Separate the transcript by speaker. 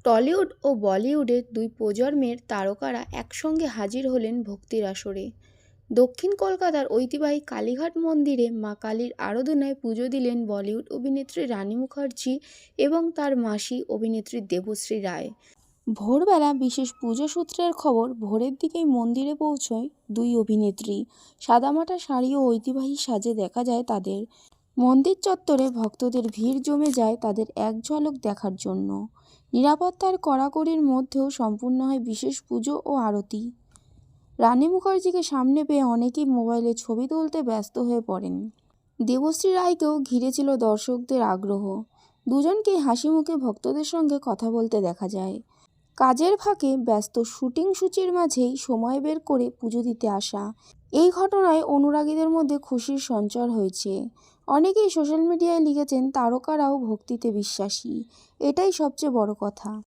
Speaker 1: Tollywood ও বলিউডের দুই প্রজন্মের তারকারা একসঙ্গে হাজির হলেন ভক্তির আসরে। দক্ষিণ কলকাতার ঐতিহ্যবাহী কালীঘাট মন্দিরে মা কালীর আরাধনায় পুজো দিলেন বলিউড অভিনেত্রী রানী মুখার্জি এবং তার মাসি অভিনেত্রী দেবশ্রী রায়। ভোরবেলা বিশেষ পুজো সূত্রের খবর, ভোরের দিকেই মন্দিরে পৌঁছয় দুই অভিনেত্রী। সাদামাটা শাড়ি ও ঐতিহ্যবাহী সাজে দেখা যায় তাদের। মন্দির চত্বরে ভক্তদের ভিড় জমে যায় তাদের এক ঝলক দেখার জন্য। নিরাপত্তার কড়াকড়ির মধ্যেও সম্পূর্ণ হয় বিশেষ পুজো ও আরতি। রানী মুখার্জিকে সামনে পেয়ে অনেকেই মোবাইলে ছবি তুলতে ব্যস্ত হয়ে পড়েন। দেবশ্রী রায়কেও ঘিরেছিল দর্শকদের আগ্রহ। দুজনকেই হাসি মুখে ভক্তদের সঙ্গে কথা বলতে দেখা যায়। কাজের ফাঁকে ব্যস্ত শুটিং সূচির মাঝেই সময় বের করে পুজো দিতে আসা। এই ঘটনায় অনুরাগীদের মধ্যে খুশির সঞ্চার হয়েছে। অনেকেই সোশ্যাল মিডিয়ায় লিখেছেন, তারকারাও ভক্তিতে বিশ্বাসী, এটাই সবচেয়ে বড় কথা।